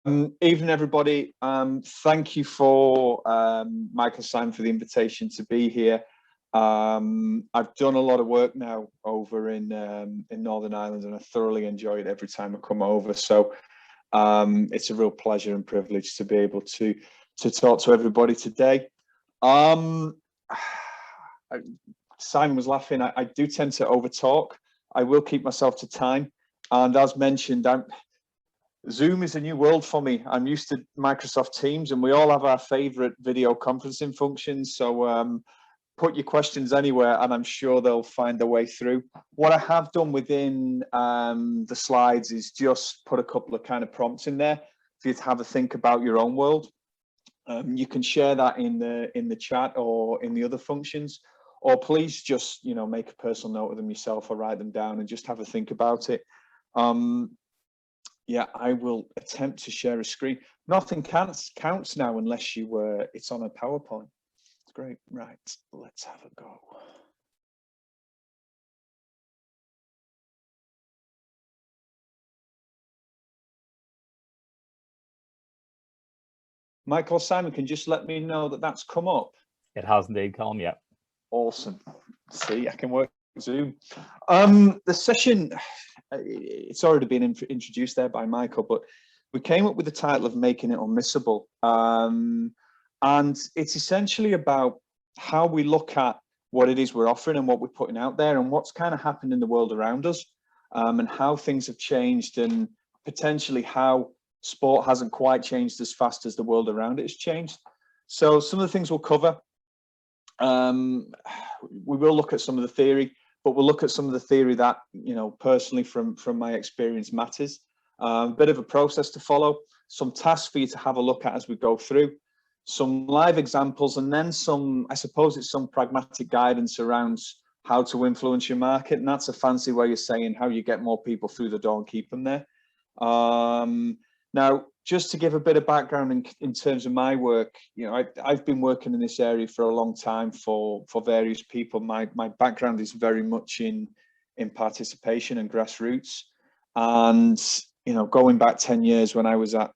Evening, everybody. Thank you for Michael Simon for the invitation to be here. I've done a lot of work now over in Northern Ireland, and I thoroughly enjoy it every time I come over. So it's a real pleasure and privilege to be able to talk to everybody today. Simon was laughing. I do tend to overtalk. I will keep myself to time, and as mentioned, Zoom is a new world for me. I'm used to Microsoft Teams, and we all have our favorite video conferencing functions. So put your questions anywhere, and I'm sure they'll find their way through. What I have done within the slides is just put a couple of kind of prompts in there for you to have a think about your own world. You can share that in the chat or in the other functions, or please just make a personal note of them yourself or write them down and just have a think about it. Yeah, I will attempt to share a screen. Nothing counts now unless it's on a PowerPoint. It's great. Right, let's have a go. Michael, Simon, can you just let me know that that's come up? It has indeed, Callum, yeah. Awesome. See, I can work Zoom. The session, it's already been introduced there by Michael, but we came up with the title of Making It Unmissable. And it's essentially about how we look at what it is we're offering and what we're putting out there and what's kind of happened in the world around us, and how things have changed, and potentially how sport hasn't quite changed as fast as the world around it has changed. So some of the things we'll cover. We will look at some of the theory, but we'll look at some of the theory that, personally from my experience matters. A bit of a process to follow, some tasks for you to have a look at as we go through, some live examples, and then I suppose it's some pragmatic guidance around how to influence your market. And that's a fancy way of saying how you get more people through the door and keep them there. Now, just to give a bit of background in terms of my work, I've been working in this area for a long time for various people. My background is very much in participation and grassroots. And, going back 10 years when I was at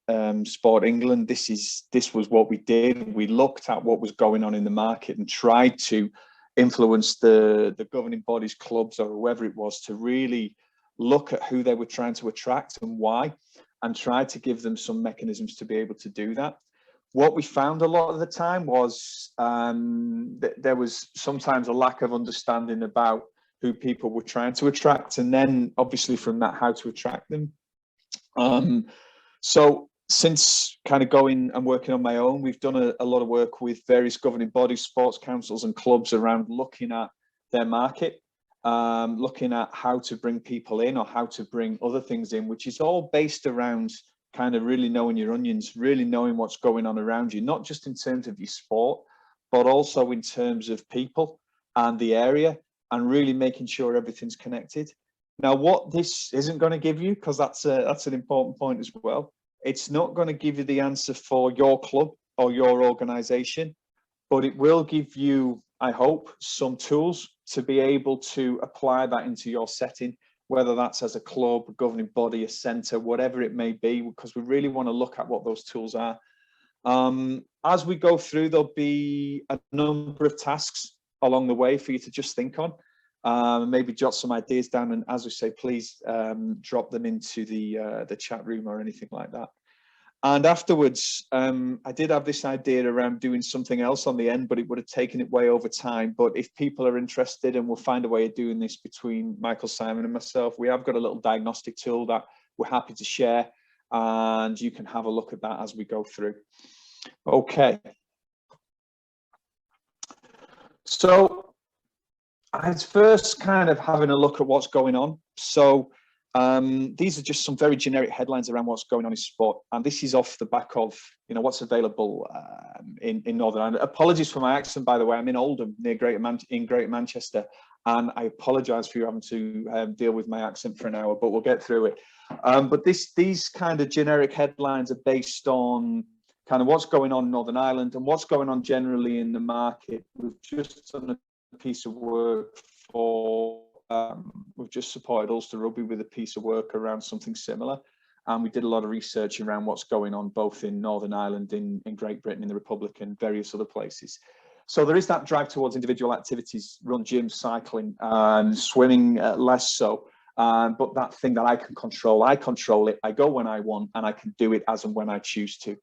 Sport England, this was what we did. We looked at what was going on in the market and tried to influence the governing bodies, clubs, or whoever it was, to really look at who they were trying to attract and why, and try to give them some mechanisms to be able to do that. What we found a lot of the time was there was sometimes a lack of understanding about who people were trying to attract, and then obviously from that, how to attract them. So since kind of going and working on my own, we've done a lot of work with various governing bodies, sports councils and clubs around looking at their market, looking at how to bring people in or how to bring other things in, which is all based around kind of really knowing your onions, really knowing what's going on around you, not just in terms of your sport, but also in terms of people and the area, and really making sure everything's connected. Now, what this isn't going to give you, because that's an important point as well, it's not going to give you the answer for your club or your organization, but it will give you, I hope, some tools to be able to apply that into your setting, whether that's as a club, a governing body, a centre, whatever it may be, because we really want to look at what those tools are. As we go through, there'll be a number of tasks along the way for you to just think on, maybe jot some ideas down, and as we say, please drop them into the chat room or anything like that. And afterwards, I did have this idea around doing something else on the end, but it would have taken it way over time. But if people are interested, and we'll find a way of doing this between Michael, Simon and myself, we have got a little diagnostic tool that we're happy to share, and you can have a look at that as we go through. Okay. So I was first kind of having a look at what's going on. So these are just some very generic headlines around what's going on in sport, and this is off the back of what's available in Northern Ireland. Apologies for my accent, by the way. I'm in Oldham, near Greater Manchester, and I apologise for you having to deal with my accent for an hour, but we'll get through it. But these kind of generic headlines are based on kind of what's going on in Northern Ireland and what's going on generally in the market. We've just done a piece of work for. We've just supported Ulster Rugby with a piece of work around something similar. And we did a lot of research around what's going on both in Northern Ireland, in Great Britain, in the Republic, and various other places. So there is that drive towards individual activities, run, gyms, cycling, and swimming less so. But that thing that I control it. I go when I want, and I can do it as and when I choose to.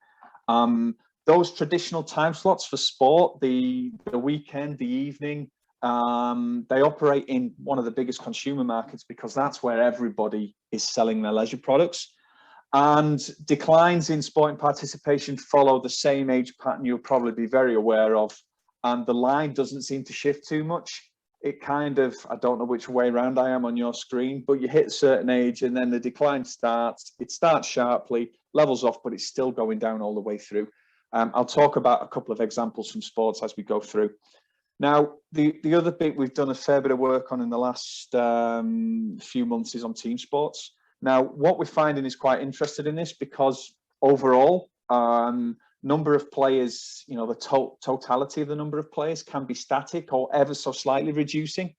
Those traditional time slots for sport, the weekend, the evening, they operate in one of the biggest consumer markets because that's where everybody is selling their leisure products. And declines in sporting participation follow the same age pattern you'll probably be very aware of. And the line doesn't seem to shift too much. It kind of, I don't know which way around I am on your screen, but you hit a certain age and then the decline starts. It starts sharply, levels off, but it's still going down all the way through. I'll talk about a couple of examples from sports as we go through. Now, the other bit we've done a fair bit of work on in the last few months is on team sports. Now, what we're finding is quite interested in this because overall, number of players, you know, the totality of the number of players can be static or ever so slightly reducing.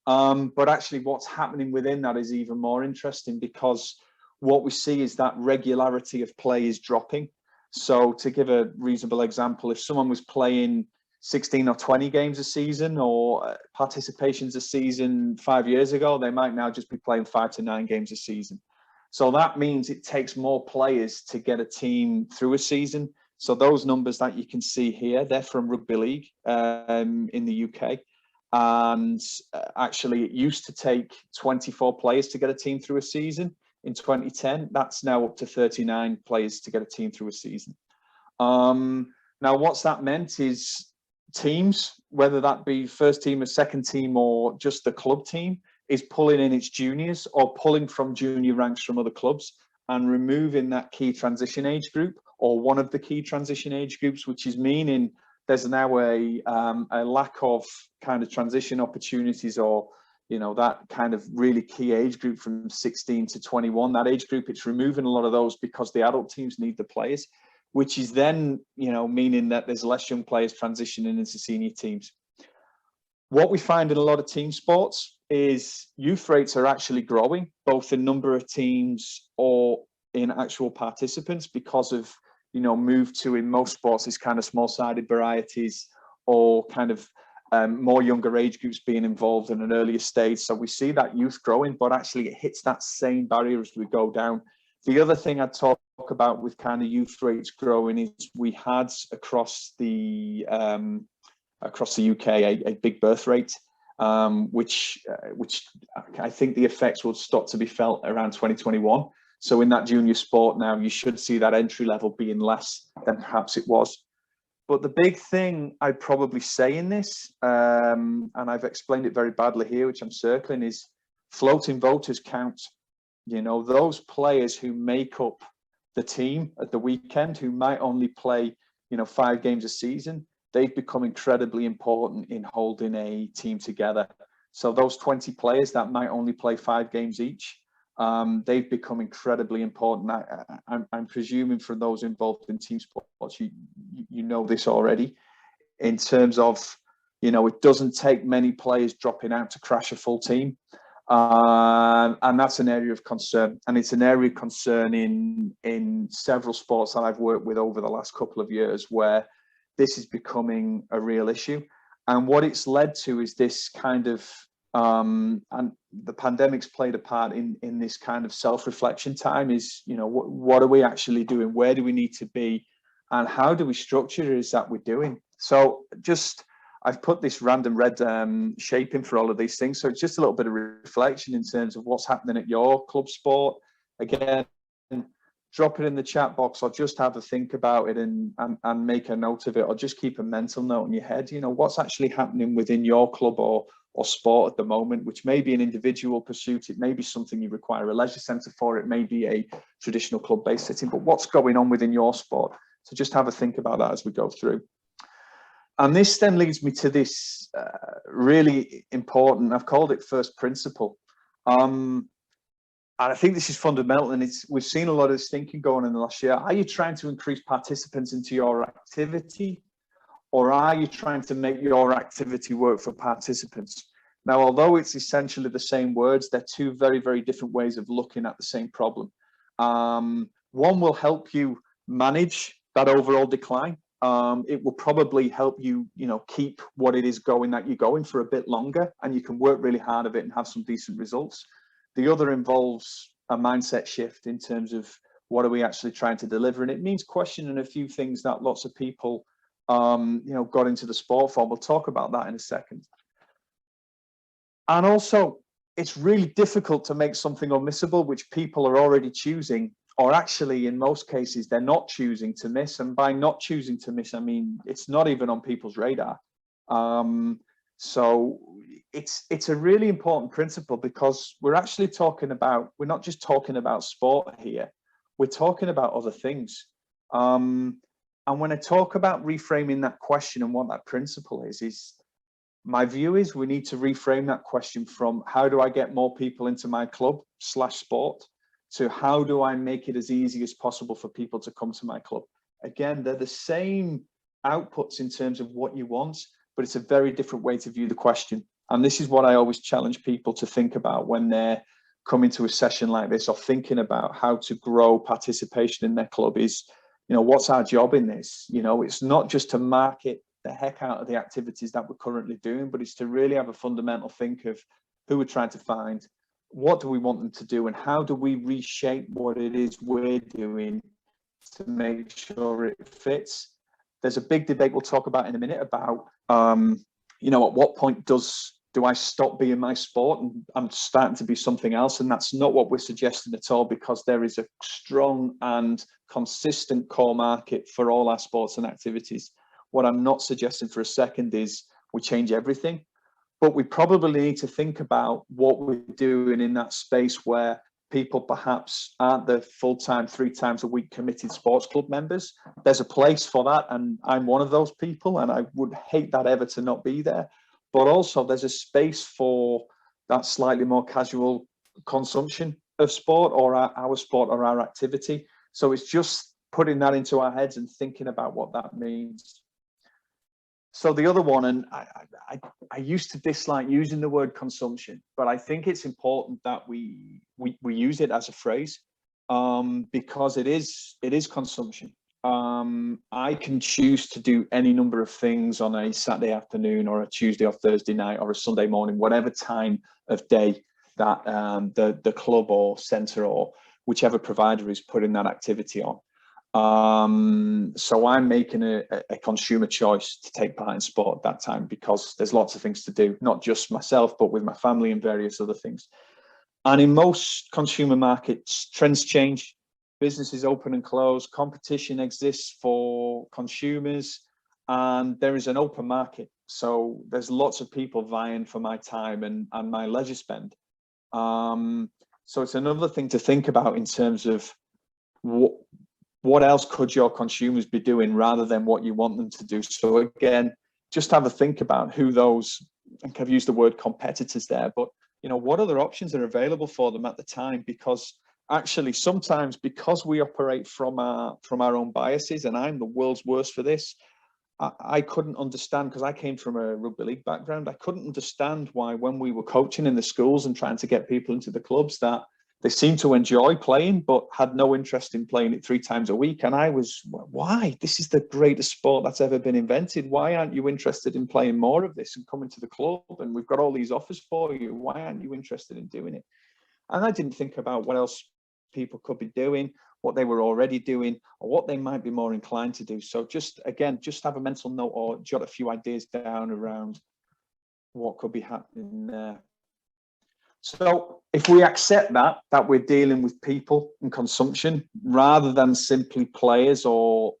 But actually what's happening within that is even more interesting because what we see is that regularity of play is dropping. So to give a reasonable example, if someone was playing 16 or 20 games a season or participations a season 5 years ago, they might now just be playing 5 to 9 games a season. So that means it takes more players to get a team through a season. So those numbers that you can see here, they're from Rugby League in the UK. And actually it used to take 24 players to get a team through a season. In 2010, that's now up to 39 players to get a team through a season. Now, what's that meant is teams, whether that be first team or second team or just the club team, is pulling in its juniors or pulling from junior ranks from other clubs and removing that key transition age group or one of the key transition age groups, which is meaning there's now a lack of kind of transition opportunities or, you know, that kind of really key age group from 16 to 21, that age group, it's removing a lot of those because the adult teams need the players, which is then, you know, meaning that there's less young players transitioning into senior teams. What we find in a lot of team sports is youth rates are actually growing, both in number of teams or in actual participants because of, you know, move to, in most sports, is kind of small-sided varieties or kind of more younger age groups being involved in an earlier stage. So we see that youth growing, but actually it hits that same barrier as we go down. The other thing I'd talk about with kind of youth rates growing is we had across the UK a big birth rate, which I think the effects will start to be felt around 2021. So in that junior sport now, you should see that entry level being less than perhaps it was. But the big thing I'd probably say in this, and I've explained it very badly here, which I'm circling, is floating voters count. You know, those players who make up the team at the weekend, who might only play, you know, 5 games a season, they've become incredibly important in holding a team together. So those 20 players that might only play 5 games each, they've become incredibly important. I'm presuming for those involved in team sports, you know this already, in terms of, you know, it doesn't take many players dropping out to crash a full team. And that's an area of concern. And it's an area of concern in several sports that I've worked with over the last couple of years where this is becoming a real issue. And what it's led to is this kind of, and the pandemic's played a part in this kind of self-reflection time is, you know, what are we actually doing? Where do we need to be? And how do we structure it that we're doing? So just, I've put this random red shaping for all of these things. So it's just a little bit of reflection in terms of what's happening at your club sport. Again, drop it in the chat box or just have a think about it and make a note of it, or just keep a mental note in your head. You know, what's actually happening within your club or sport at the moment, which may be an individual pursuit. It may be something you require a leisure centre for. It may be a traditional club-based setting, but what's going on within your sport? So just have a think about that as we go through. And this then leads me to this really important, I've called it first principle. And I think this is fundamental, and we've seen a lot of this thinking going on in the last year. Are you trying to increase participants into your activity, or are you trying to make your activity work for participants? Now, although it's essentially the same words, they're two very, very different ways of looking at the same problem. One will help you manage that overall decline. It will probably help you, keep what it is going that you're going for a bit longer, and you can work really hard at it and have some decent results. The other involves a mindset shift in terms of what are we actually trying to deliver, and it means questioning a few things that lots of people, got into the sport for. We'll talk about that in a second. And also, it's really difficult to make something unmissable, which people are already choosing, or actually in most cases they're not choosing to miss. And by not choosing to miss, I mean it's not even on people's radar. So it's a really important principle, because we're actually talking about, we're not just talking about sport here, we're talking about other things. And when I talk about reframing that question and what that principle is my view is we need to reframe that question from how do I get more people into my club/sport to how do I make it as easy as possible for people to come to my club. Again, they're the same outputs in terms of what you want, but it's a very different way to view the question. And this is what I always challenge people to think about when they're coming to a session like this, or thinking about how to grow participation in their club is, what's our job in this? It's not just to market the heck out of the activities that we're currently doing, but it's to really have a fundamental think of who we're trying to find, what do we want them to do, and how do we reshape what it is we're doing to make sure it fits. There's a big debate we'll talk about in a minute about, at what point do I stop being my sport and I'm starting to be something else? And that's not what we're suggesting at all, because there is a strong and consistent core market for all our sports and activities. What I'm not suggesting for a second is we change everything, but we probably need to think about what we're doing in that space where people perhaps aren't the full-time 3 times a week committed sports club members. There's a place for that, and I'm one of those people, and I would hate that ever to not be there. But also there's a space for that slightly more casual consumption of sport, or our sport or our activity. So it's just putting that into our heads and thinking about what that means. So the other one, and I used to dislike using the word consumption, but I think it's important that we use it as a phrase, because it is consumption. I can choose to do any number of things on a Saturday afternoon or a Tuesday or Thursday night or a Sunday morning, whatever time of day that the club or centre or whichever provider is putting that activity on. So I'm making a consumer choice to take part in sport at that time, because there's lots of things to do, not just myself, but with my family and various other things. And in most consumer markets, trends change, businesses open and close, competition exists for consumers, and there is an open market. So there's lots of people vying for my time and my leisure spend. So it's another thing to think about in terms of what else could your consumers be doing rather than what you want them to do. So again, just have a think about who those, I think I've used the word competitors there, but what other options are available for them at the time? Because actually sometimes, because we operate from our own biases, and I'm the world's worst for this, I couldn't understand, because I came from a rugby league background, I couldn't understand why when we were coaching in the schools and trying to get people into the clubs, that they seemed to enjoy playing, but had no interest in playing it 3 times a week. And I was, why? This is the greatest sport that's ever been invented. Why aren't you interested in playing more of this and coming to the club? And we've got all these offers for you. Why aren't you interested in doing it? And I didn't think about what else people could be doing, what they were already doing, or what they might be more inclined to do. So just have a mental note or jot a few ideas down around what could be happening there. So if we accept that we're dealing with people and consumption rather than simply players or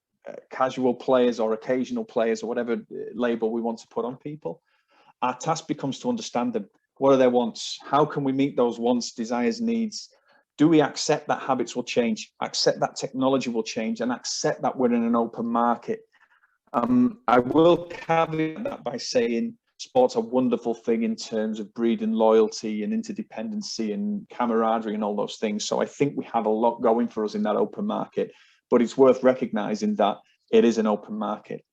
casual players or occasional players or whatever label we want to put on people, our task becomes to understand them. What are their wants? How can we meet those wants, desires, needs? Do we accept that habits will change, accept that technology will change, and accept that we're in an open market? I will caveat that by saying sport's a wonderful thing in terms of breeding loyalty and interdependency and camaraderie and all those things. So I think we have a lot going for us in that open market, but it's worth recognizing that it is an open market.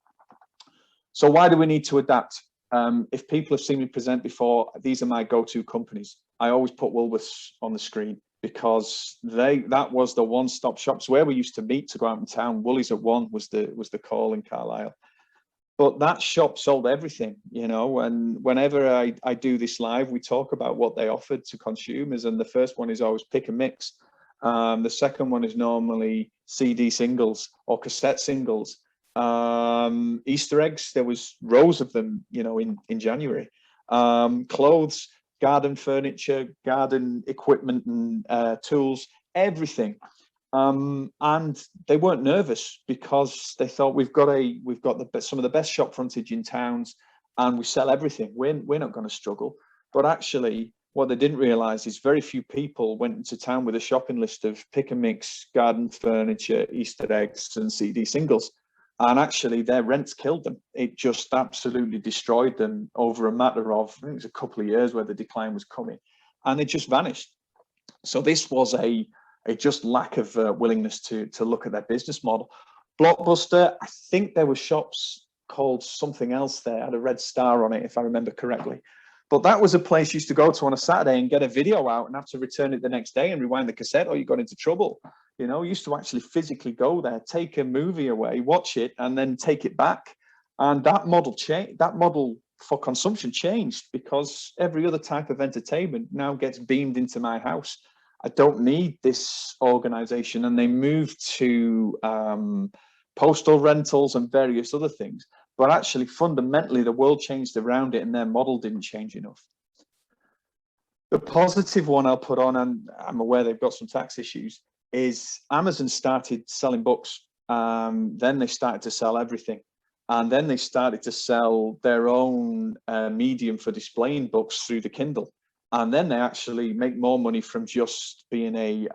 So why do we need to adapt? If people have seen me present before, these are my go-to companies. I always put Woolworths on the screen because that was the one-stop shops where we used to meet to go out in town. Woolies at one was the call in Carlisle. But that shop sold everything, you know, and whenever I do this live, we talk about what they offered to consumers. And the first one is always pick and mix. The second one is normally CD singles or cassette singles. Easter eggs, there was rows of them, you know, in January. Clothes, garden furniture, garden equipment and tools, everything. And they weren't nervous because they thought we've got some of the best shop frontage in towns, and we sell everything. We're not going to struggle. But actually, what they didn't realize is very few people went into town with a shopping list of pick and mix, garden furniture, Easter eggs, and CD singles. And actually, their rents killed them. It just absolutely destroyed them over a matter of, I think it was a couple of years where the decline was coming, and it just vanished. So this was a just lack of willingness to look at their business model. Blockbuster, I think there were shops called something else there, had a red star on it, if I remember correctly. But that was a place you used to go to on a Saturday and get a video out and have to return it the next day and rewind the cassette, or you got into trouble. You know, you used to actually physically go there, take a movie away, watch it, and then take it back. And that model changed. That model for consumption changed because every other type of entertainment now gets beamed into my house. I don't need this organization. And they moved to postal rentals and various other things. But actually, fundamentally, the world changed around it and their model didn't change enough. The positive one I'll put on, and I'm aware they've got some tax issues, is Amazon started selling books. Then they started to sell everything. And then they started to sell their own medium for displaying books through the Kindle. And then they actually make more money from just being a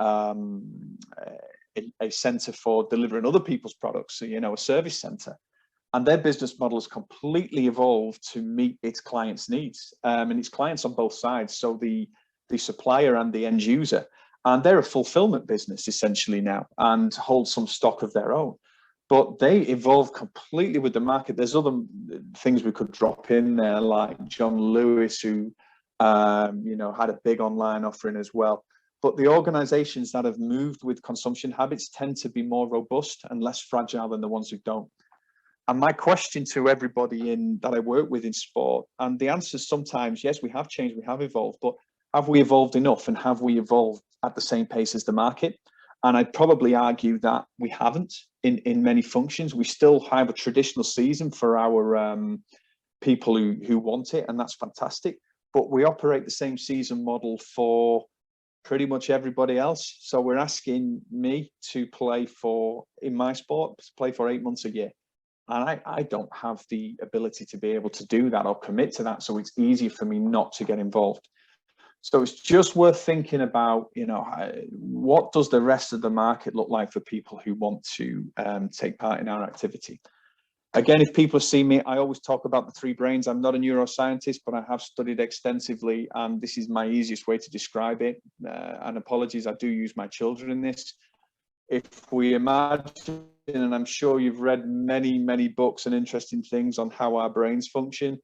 center for delivering other people's products, so, you know, a service center. And their business model has completely evolved to meet its clients' needs, and its clients on both sides, so the supplier and the end user. And they're a fulfillment business essentially now and hold some stock of their own. But they evolve completely with the market. There's other things we could drop in there, like John Lewis, who you know, had a big online offering as well. But the organizations that have moved with consumption habits tend to be more robust and less fragile than the ones who don't. And my question to everybody that I work with in sport, and the answer is sometimes, yes, we have changed, we have evolved, but have we evolved enough, and have we evolved at the same pace as the market? And I'd probably argue that we haven't in many functions. We still have a traditional season for our people who want it, and that's fantastic. But we operate the same season model for pretty much everybody else. So we're asking me to play in my sport, play for 8 months a year. And I don't have the ability to be able to do that or commit to that. So it's easy for me not to get involved. So it's just worth thinking about, you know, what does the rest of the market look like for people who want to take part in our activity? Again, if people see me, I always talk about the three brains. I'm not a neuroscientist, but I have studied extensively, and this is my easiest way to describe it. And apologies, I do use my children in this. If we imagine, and I'm sure you've read many, many books and interesting things on how our brains function,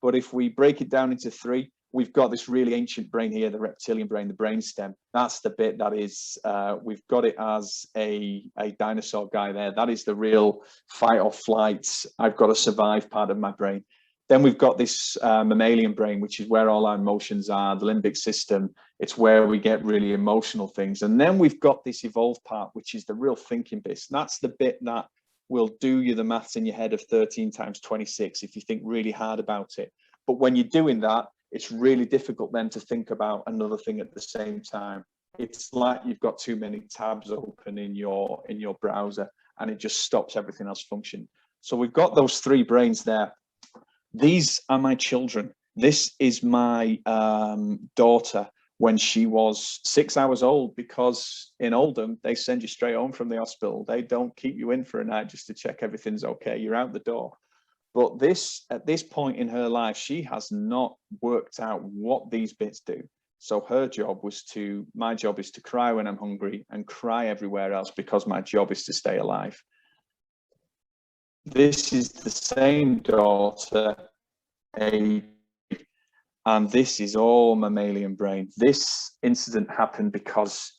but if we break it down into three, we've got this really ancient brain here, the reptilian brain, the brainstem. That's the bit that is, we've got it as a dinosaur guy there. That is the real fight or flight, I've got to survive part of my brain. Then we've got this mammalian brain, which is where all our emotions are, the limbic system. It's where we get really emotional things. And then we've got this evolved part, which is the real thinking bit. That's the bit that will do you the maths in your head of 13 times 26 if you think really hard about it. But when you're doing that, it's really difficult then to think about another thing at the same time. It's like you've got too many tabs open in your browser, and it just stops everything else functioning. So we've got those three brains there. These are my children. This is my daughter when she was 6 hours old, because in Oldham, they send you straight home from the hospital. They don't keep you in for a night just to check everything's okay. You're out the door. But at this point in her life, she has not worked out what these bits do. So my job is to cry when I'm hungry and cry everywhere else, because my job is to stay alive. This is the same daughter, And this is all mammalian brain. This incident happened because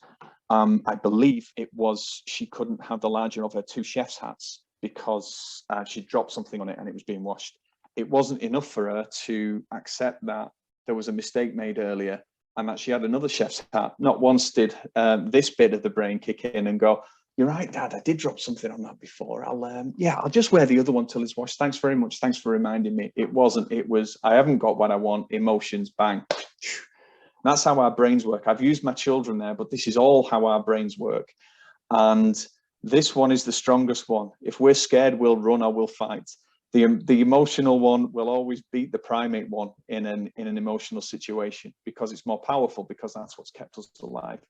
I believe it was she couldn't have the larger of her two chef's hats because she dropped something on it and it was being washed. It wasn't enough for her to accept that there was a mistake made earlier and that she had another chef's hat. Not once did this bit of the brain kick in and go, "You're right, Dad, I did drop something on that before. I'll just wear the other one till it's washed. Thanks very much. Thanks for reminding me." It wasn't. It was, I haven't got what I want. Emotions, bang. That's how our brains work. I've used my children there, but this is all how our brains work. And this one is the strongest one. If we're scared, we'll run or we'll fight. The emotional one will always beat the primate one in an emotional situation because it's more powerful, because that's what's kept us alive.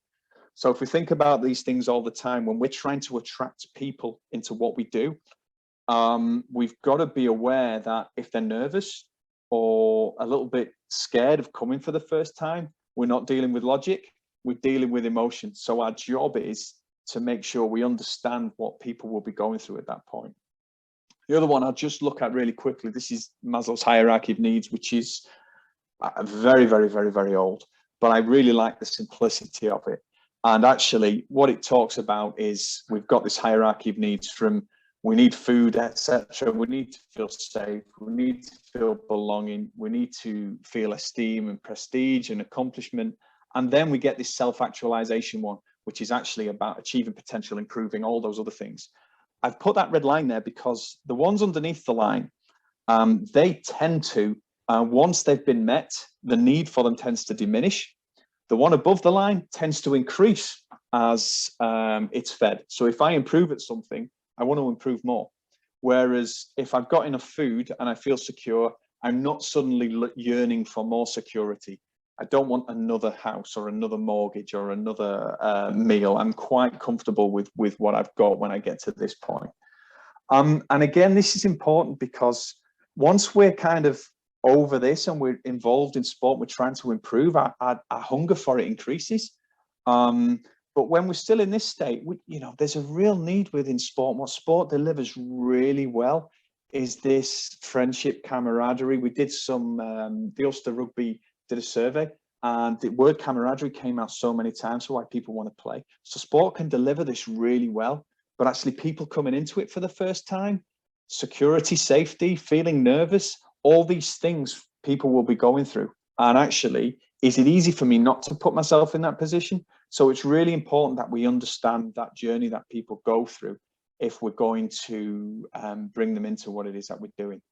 So if we think about these things all the time, when we're trying to attract people into what we do, we've got to be aware that if they're nervous or a little bit scared of coming for the first time, we're not dealing with logic, we're dealing with emotion. So our job is to make sure we understand what people will be going through at that point. The other one I'll just look at really quickly, this is Maslow's hierarchy of needs, which is very, very, very, very old, but I really like the simplicity of it. And actually what it talks about is we've got this hierarchy of needs from we need food, etc. We need to feel safe. We need to feel belonging. We need to feel esteem and prestige and accomplishment. And then we get this self-actualization one, which is actually about achieving potential, improving, all those other things. I've put that red line there because the ones underneath the line, they tend to, once they've been met, the need for them tends to diminish. The one above the line tends to increase as it's fed. So if I improve at something, I want to improve more. Whereas if I've got enough food and I feel secure, I'm not suddenly yearning for more security. I don't want another house or another mortgage or another meal. I'm quite comfortable with what I've got when I get to this point. And again, this is important because once we're kind of over this and we're involved in sport, we're trying to improve, our hunger for it increases. But when we're still in this state, there's a real need within sport. What sport delivers really well is this friendship, camaraderie. We did the Ulster Rugby did a survey and the word camaraderie came out so many times for why people want to play. So sport can deliver this really well, but actually people coming into it for the first time, security, safety, feeling nervous, all these things people will be going through. And actually, is it easy for me not to put myself in that position? So it's really important that we understand that journey that people go through if we're going to bring them into what it is that we're doing.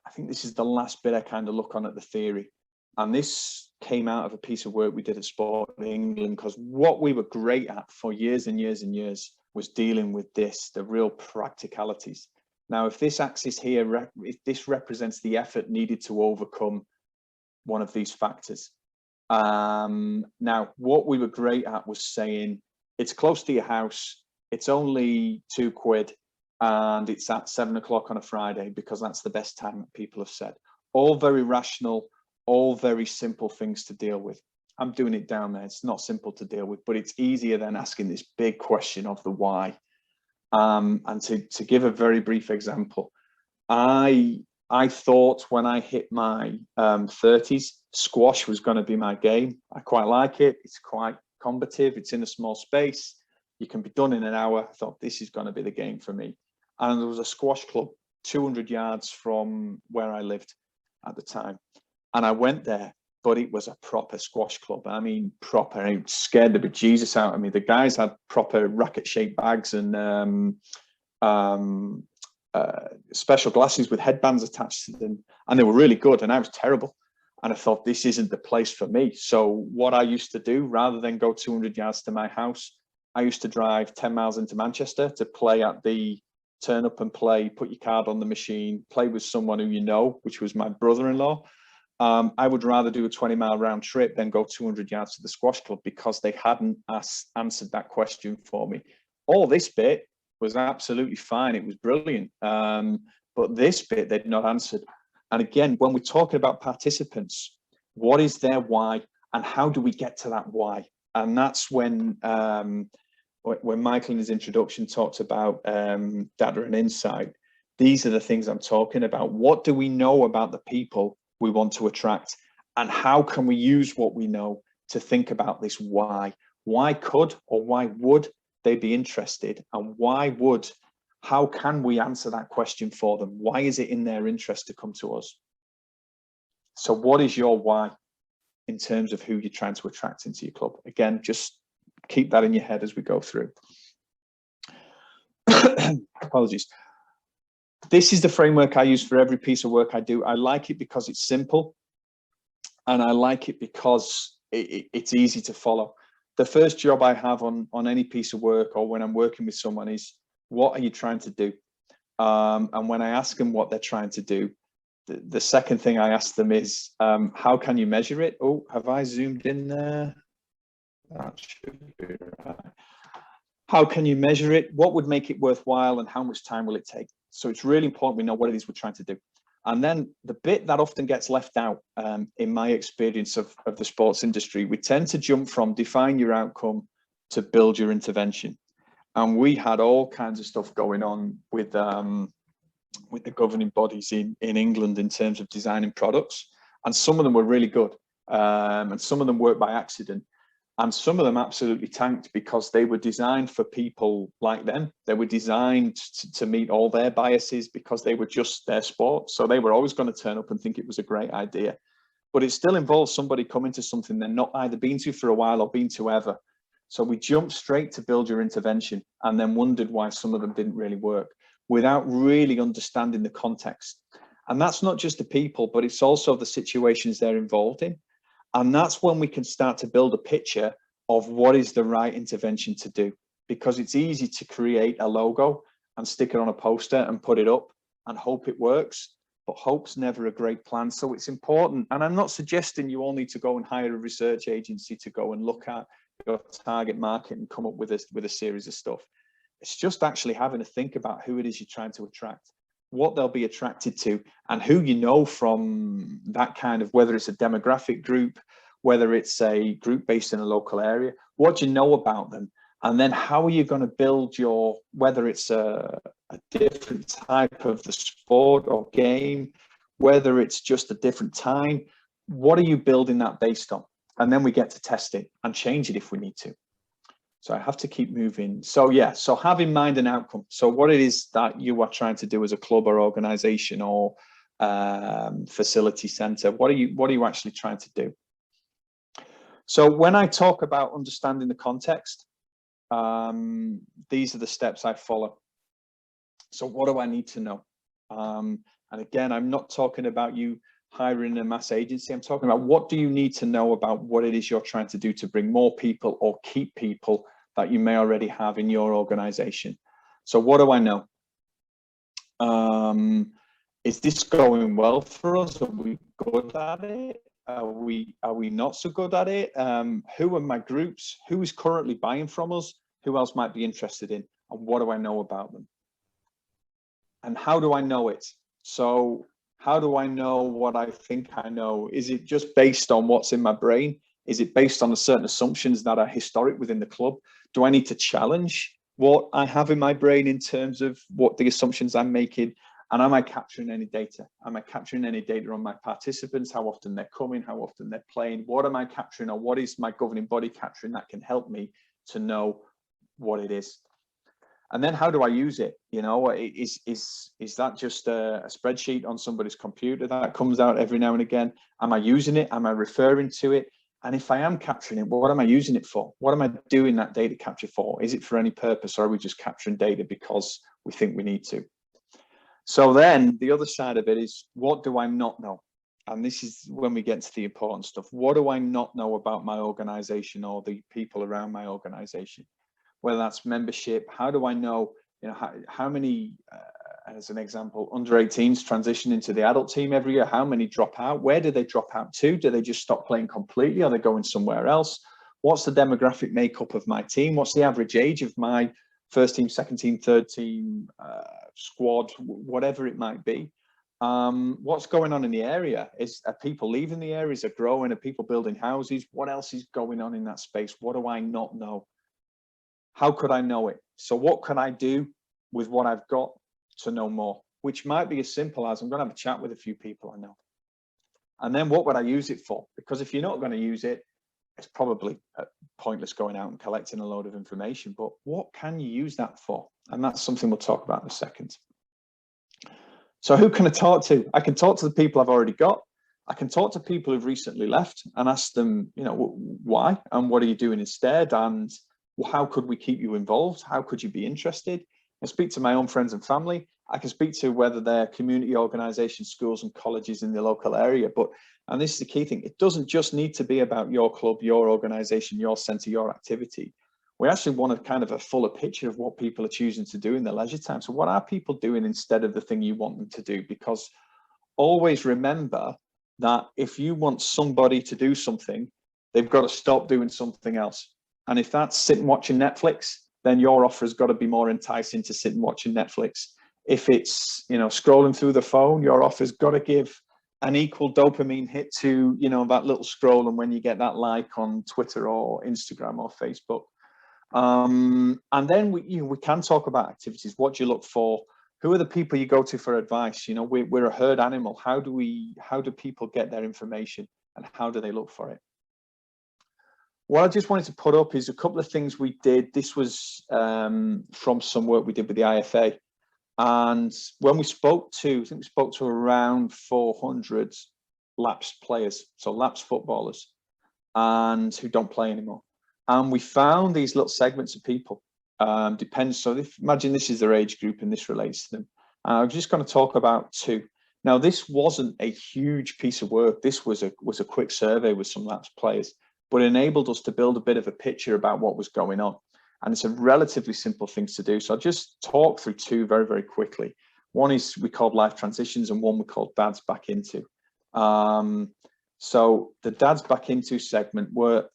I think this is the last bit I kind of look on at the theory. And this came out of a piece of work we did at Sport England, because what we were great at for years and years and years was dealing with this, the real practicalities. Now, if this axis here, if this represents the effort needed to overcome one of these factors. Now, what we were great at was saying, it's close to your house, it's only £2, and it's at 7 o'clock on a Friday because that's the best time that people have said. All very rational, all very simple things to deal with. I'm doing it down there. It's not simple to deal with, but it's easier than asking this big question of the why. And to give a very brief example, I thought when I hit my 30s, squash was going to be my game. I quite like it. It's quite combative. It's in a small space. You can be done in an hour. I thought this is going to be the game for me. And there was a squash club 200 yards from where I lived at the time. And I went there, but it was a proper squash club. I mean, proper. It scared the bejesus out of me. The guys had proper racket-shaped bags and special glasses with headbands attached to them. And they were really good. And I was terrible. And I thought, this isn't the place for me. So what I used to do, rather than go 200 yards to my house, I used to drive 10 miles into Manchester to play at the turn up and play, put your card on the machine, play with someone who you know, which was my brother-in-law. I would rather do a 20-mile round trip than go 200 yards to the squash club because they hadn't answered that question for me. All this bit was absolutely fine. It was brilliant. But this bit they'd not answered. And again, when we're talking about participants, what is their why and how do we get to that why? And that's when Michael in his introduction talked about data and insight. These are the things I'm talking about. What do we know about the people we want to attract, and how can we use what we know to think about this why. Why could or why would they be interested, and how can we answer that question for them? Why is it in their interest to come to us? So what is your why in terms of who you're trying to attract into your club? Again, just keep that in your head as we go through. Apologies. This is the framework I use for every piece of work I do. I like it because it's simple, and I like it because it's easy to follow. The first job I have on any piece of work, or when I'm working with someone, is what are you trying to do? And when I ask them what they're trying to do, the second thing I ask them is, how can you measure it? Oh, have I zoomed in there? That should be right. How can you measure it? What would make it worthwhile, and how much time will it take? So it's really important we know what it is we're trying to do. And then the bit that often gets left out, in my experience of the sports industry, we tend to jump from define your outcome to build your intervention. And we had all kinds of stuff going on with the governing bodies in England in terms of designing products. And some of them were really good. And some of them worked by accident. And some of them absolutely tanked because they were designed for people like them. They were designed to meet all their biases because they were just their sport. So they were always going to turn up and think it was a great idea. But it still involves somebody coming to something they're not either been to for a while or been to ever. So we jumped straight to build your intervention and then wondered why some of them didn't really work without really understanding the context. And that's not just the people, but it's also the situations they're involved in. And that's when we can start to build a picture of what is the right intervention to do, because it's easy to create a logo and stick it on a poster and put it up and hope it works, but hope's never a great plan. So it's important. And I'm not suggesting you all need to go and hire a research agency to go and look at your target market and come up with a series of stuff. It's just actually having to think about who it is you're trying to attract, what they'll be attracted to, and who you know from that kind of, whether it's a demographic group, whether it's a group based in a local area, what do you know about them? And then how are you going to build your, whether it's a different type of the sport or game, whether it's just a different time, what are you building that based on? And then we get to test it and change it if we need to. So I have to keep moving. So yeah, so have in mind an outcome. So what it is that you are trying to do as a club or organization or facility center, what are you actually trying to do? So when I talk about understanding the context, these are the steps I follow. So what do I need to know? And again, I'm not talking about you hiring a mass agency. I'm talking about what do you need to know about what it is you're trying to do to bring more people or keep people that you may already have in your organization. So what do I know? Is this going well for us? Are we good at it? Are we not so good at it? Who are my groups? Who is currently buying from us? Who else might be interested in? And what do I know about them? And how do I know it? So how do I know what I think I know? Is it just based on what's in my brain? Is it based on certain assumptions that are historic within the club? Do I need to challenge what I have in my brain in terms of what the assumptions I'm making? And am I capturing any data? Am I capturing any data on my participants? How often they're coming? How often they're playing? What am I capturing, or what is my governing body capturing that can help me to know what it is? And then how do I use it? You know, is that just a spreadsheet on somebody's computer that comes out every now and again? Am I using it? Am I referring to it? And if I am capturing it, what am I using it for? What am I doing that data capture for? Is it for any purpose, or are we just capturing data because we think we need to? So then the other side of it is, what do I not know? And this is when we get to the important stuff. What do I not know about my organization or the people around my organization? Whether that's membership, how do I know, you know, how many, as an example, under 18s transition into the adult team every year? How many drop out? Where do they drop out to? Do they just stop playing completely? Are they going somewhere else? What's the demographic makeup of my team? What's the average age of my first team, second team, third team, squad, whatever it might be? What's going on in the area? Are people leaving the area? Is it growing? Are people building houses? What else is going on in that space? What do I not know? How could I know it? So what can I do with what I've got to know more? Which might be as simple as, I'm going to have a chat with a few people I know. And then what would I use it for? Because if you're not going to use it, it's probably pointless going out and collecting a load of information. But what can you use that for? And that's something we'll talk about in a second. So who can I talk to? I can talk to the people I've already got. I can talk to people who've recently left and ask them, you know, why and what are you doing instead? And how could we keep you involved? How could you be interested? I speak to my own friends and family. I can speak to whether they're community organizations, schools and colleges in the local area. But, and this is the key thing, it doesn't just need to be about your club, your organization, your center, your activity. We actually want a kind of a fuller picture of what people are choosing to do in their leisure time. So what are people doing instead of the thing you want them to do? Because always remember that if you want somebody to do something, they've got to stop doing something else. And if that's sitting watching Netflix, then your offer has got to be more enticing to sit and watching Netflix. If it's, you know, scrolling through the phone, your offer's got to give an equal dopamine hit to, you know, that little scroll and when you get that like on Twitter or Instagram or Facebook. And then we can talk about activities. What do you look for? Who are the people you go to for advice? You know, we're a herd animal. How do people get their information and how do they look for it? What I just wanted to put up is a couple of things we did. This was from some work we did with the IFA. And when we spoke to, I think we spoke to around 400 lapsed players, so lapsed footballers, and who don't play anymore. And we found these little segments of people. Depends. So imagine this is their age group and this relates to them. I'm just going to talk about two. Now, this wasn't a huge piece of work. This was a quick survey with some lapsed players, but it enabled us to build a bit of a picture about what was going on. And it's a relatively simple thing to do. So I'll just talk through two very, very quickly. One is we called life transitions and one we called dads back into. So the dads back into segment were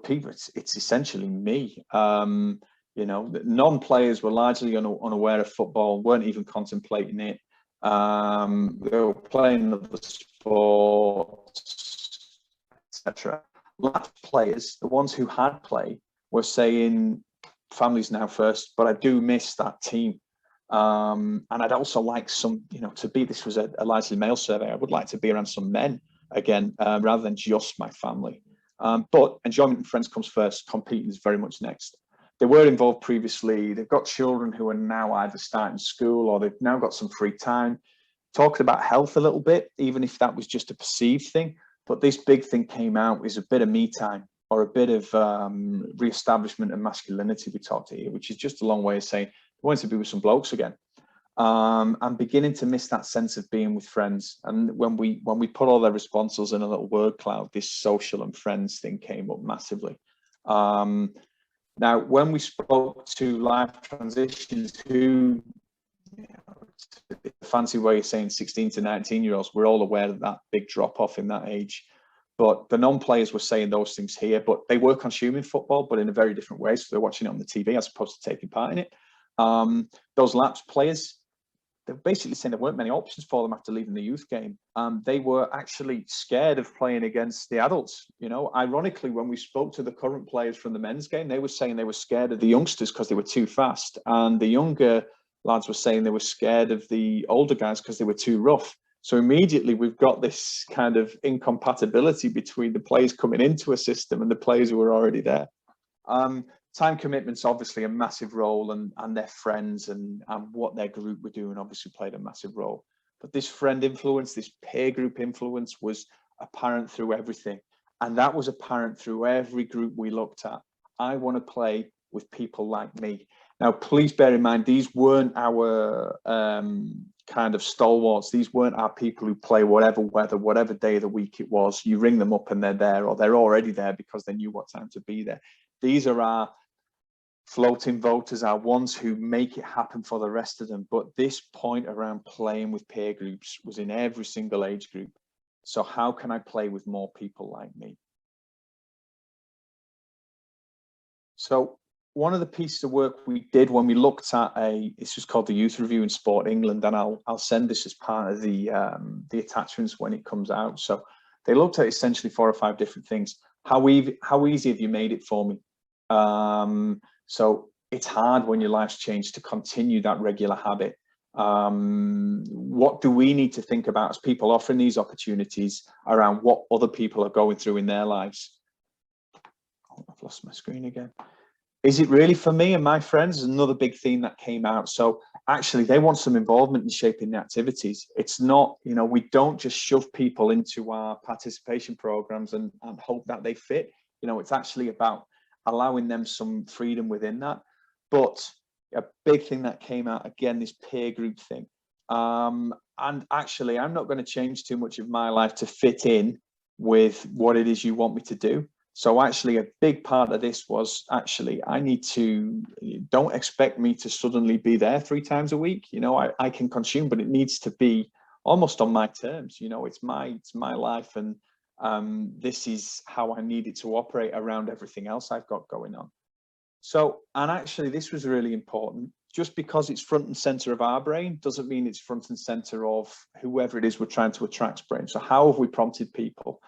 people, it's essentially me. You know, non-players were largely unaware of football, weren't even contemplating it. They were playing other sports, etc. Lapsed players, the ones who had played, were saying, family's now first, but I do miss that team. And I'd also like some, you know, to be, this was a largely male survey, I would like to be around some men again, rather than just my family. But enjoyment and friends comes first, competing is very much next. They were involved previously, they've got children who are now either starting school or they've now got some free time. Talked about health a little bit, even if that was just a perceived thing, but this big thing came out is a bit of me time, or a bit of re-establishment of masculinity we talked here, which is just a long way of saying I wanted to be with some blokes again. I'm beginning to miss that sense of being with friends. And when we put all their responses in a little word cloud, this social and friends thing came up massively. Now, when we spoke to life transitions, who, you know, the fancy way of saying 16 to 19-year-olds, we're all aware of that big drop off in that age. But the non-players were saying those things here, but they were consuming football, but in a very different way. So they're watching it on the TV as opposed to taking part in it. Those lapsed players, they're basically saying there weren't many options for them after leaving the youth game. They were actually scared of playing against the adults. You know, ironically, when we spoke to the current players from the men's game, they were saying they were scared of the youngsters because they were too fast. And the younger lads were saying they were scared of the older guys because they were too rough. So immediately we've got this kind of incompatibility between the players coming into a system and the players who are already there. Time commitment's obviously a massive role, and their friends and what their group were doing obviously played a massive role. But this friend influence, this peer group influence was apparent through everything. And that was apparent through every group we looked at. I want to play with people like me. Now, please bear in mind, these weren't our kind of stalwarts. These weren't our people who play whatever weather, whatever day of the week it was. You ring them up and they're there, or they're already there because they knew what time to be there. These are our floating voters, are ones who make it happen for the rest of them. But this point around playing with peer groups was in every single age group. So how can I play with more people like me? So one of the pieces of work we did when we looked at this was called the Youth Review in Sport England, and I'll send this as part of the attachments when it comes out. So they looked at essentially 4 or 5 different things. How easy have you made it for me? So it's hard when your life's changed to continue that regular habit. What do we need to think about as people offering these opportunities around what other people are going through in their lives? Oh, I've lost my screen again. Is it really for me and my friends? Is another big theme that came out. So actually they want some involvement in shaping the activities. It's not, you know, we don't just shove people into our participation programs and hope that they fit. You know, it's actually about allowing them some freedom within that. But a big thing that came out, again, this peer group thing. And actually, I'm not going to change too much of my life to fit in with what it is you want me to do. So actually a big part of this was actually, I need to, don't expect me to suddenly be there 3 times a week. You know, I can consume, but it needs to be almost on my terms. You know, it's my life, and this is how I need it to operate around everything else I've got going on. So, and actually this was really important. Just because it's front and center of our brain doesn't mean it's front and center of whoever it is we're trying to attract's brain. So how have we prompted people?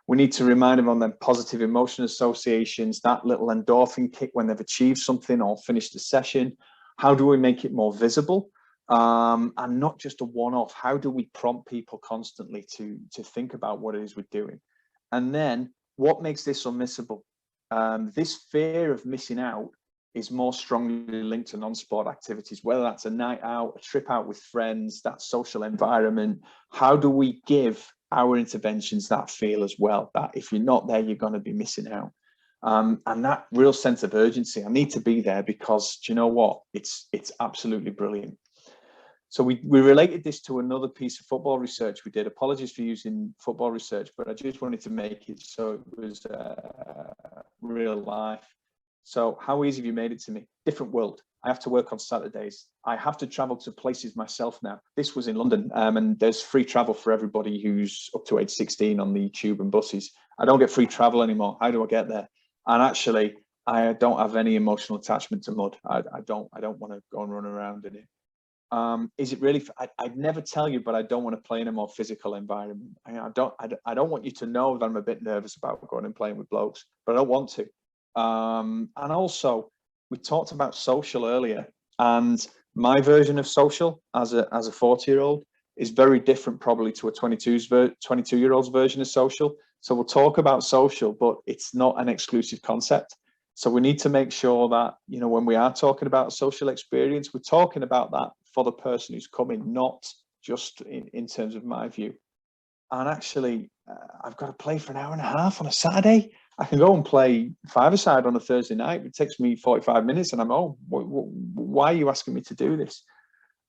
We need to remind them on them positive emotion associations, that little endorphin kick when they've achieved something or finished a session. How do we make it more visible? And not just a one-off. How do we prompt people constantly to think about what it is we're doing? And then what makes this unmissable? This fear of missing out is more strongly linked to non-sport activities, whether that's a night out, a trip out with friends, that social environment. How do we give our interventions that feel as well, that if you're not there, you're going to be missing out? And that real sense of urgency, I need to be there because, do you know what? It's absolutely brilliant. So we related this to another piece of football research we did. Apologies for using football research, but I just wanted to make it so it was real life. So how easy have you made it to me? Different world. I have to work on Saturdays. I have to travel to places myself now. This was in London, and there's free travel for everybody who's up to age 16 on the tube and buses. I don't get free travel anymore. How do I get there? And actually, I don't have any emotional attachment to mud. I don't want to go and run around in it. Is it really? I'd never tell you, but I don't want to play in a more physical environment. I don't want you to know that I'm a bit nervous about going and playing with blokes, but I don't want to. And also, we talked about social earlier, and my version of social as a 40-year-old is very different probably to a 22-year-old's version of social. So we'll talk about social, but it's not an exclusive concept. So we need to make sure that, you know, when we are talking about a social experience, we're talking about that for the person who's coming, not just in terms of my view. And actually, I've got to play for an hour and a half on a Saturday. I can go and play five-a-side on a Thursday night. It takes me 45 minutes and I'm, oh, why are you asking me to do this?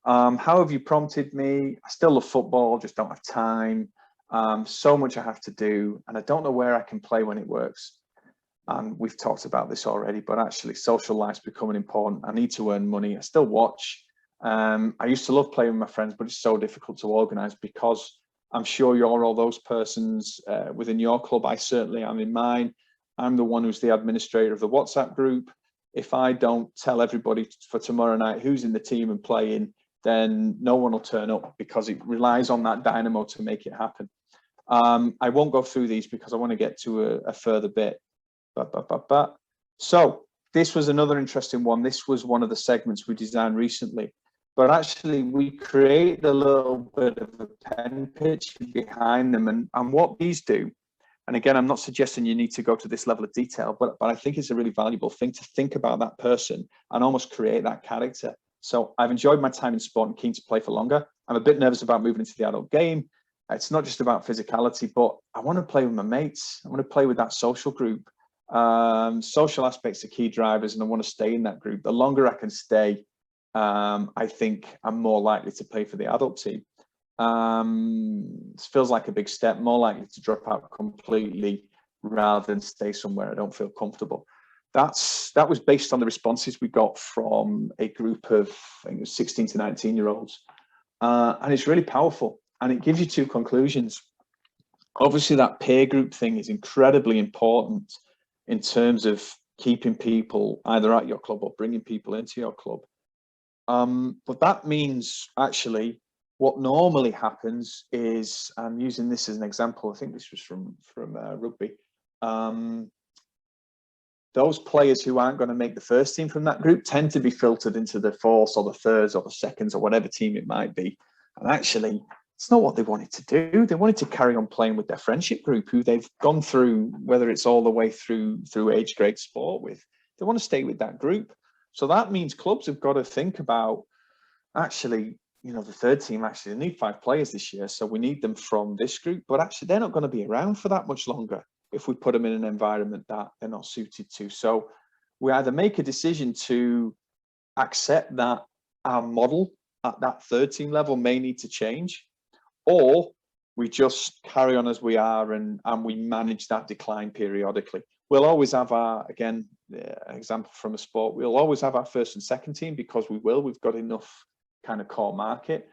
How have you prompted me? I still love football, just don't have time. So much I have to do, and I don't know where I can play when it works. And we've talked about this already, but actually social life's becoming important. I need to earn money. I still watch. I used to love playing with my friends, but it's so difficult to organize because I'm sure you're all those persons within your club. I certainly am in mine. I'm the one who's the administrator of the WhatsApp group. If I don't tell everybody for tomorrow night who's in the team and playing, then no one will turn up because it relies on that dynamo to make it happen. I won't go through these because I want to get to a further bit. So this was another interesting one. This was one of the segments we designed recently. But actually, we create a little bit of a pen pitch behind them. And what these do, and again, I'm not suggesting you need to go to this level of detail, but I think it's a really valuable thing to think about that person and almost create that character. So I've enjoyed my time in sport and keen to play for longer. I'm a bit nervous about moving into the adult game. It's not just about physicality, but I want to play with my mates. I want to play with that social group. Social aspects are key drivers, and I want to stay in that group. The longer I can stay, I think I'm more likely to play for the adult team. It feels like a big step, more likely to drop out completely rather than stay somewhere I don't feel comfortable. That was based on the responses we got from a group of, I think it was 16 to 19-year-olds. And it's really powerful. And it gives you two conclusions. Obviously, that peer group thing is incredibly important in terms of keeping people either at your club or bringing people into your club. But that means actually what normally happens is, I'm using this as an example. I think this was from rugby. those players who aren't going to make the first team from that group tend to be filtered into the fourths or the thirds or the seconds or whatever team it might be. And actually, it's not what they wanted to do. They wanted to carry on playing with their friendship group, who they've gone through, whether it's all the way through age grade sport with. They want to stay with that group. So that means clubs have got to think about, actually, you know, the third team, actually, they need 5 players this year. So we need them from this group, but actually they're not going to be around for that much longer if we put them in an environment that they're not suited to. So we either make a decision to accept that our model at that third team level may need to change, or we just carry on as we are and we manage that decline periodically. We'll always have our, again, example from a sport, we'll always have our first and second team because we've got enough kind of core market,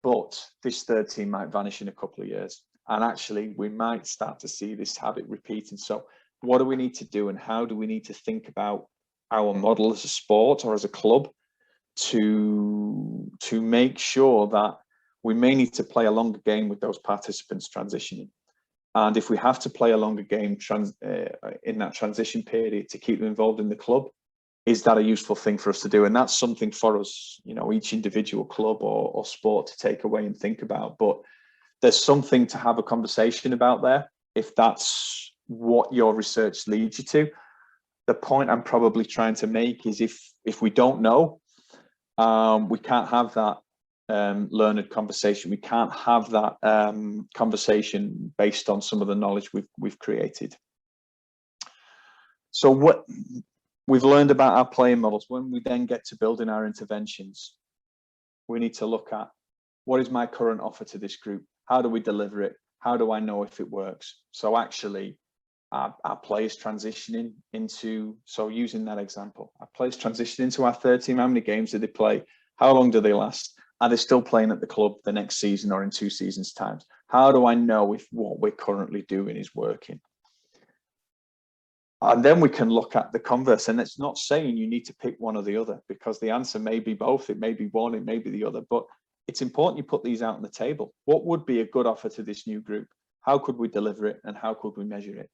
but this third team might vanish in a couple of years. And actually, we might start to see this habit repeating. So what do we need to do, and how do we need to think about our model as a sport or as a club to make sure that we may need to play a longer game with those participants transitioning? And if we have to play a longer game in that transition period to keep them involved in the club, is that a useful thing for us to do? And that's something for us, you know, each individual club or sport to take away and think about. But there's something to have a conversation about there, if that's what your research leads you to. The point I'm probably trying to make is if we don't know, we can't have that learned conversation. We can't have that conversation based on some of the knowledge we've created. So what we've learned about our playing models, when we then get to building our interventions, we need to look at, what is my current offer to this group? How do we deliver it? How do I know if it works? So actually, our players transitioning into, so using that example, our players transitioning into our third team, how many games do they play? How long do they last? Are they still playing at the club the next season or in 2 seasons' time? How do I know if what we're currently doing is working? And then we can look at the converse, and it's not saying you need to pick one or the other, because the answer may be both. It may be one, it may be the other, but it's important you put these out on the table. What would be a good offer to this new group? How could we deliver it, and how could we measure it?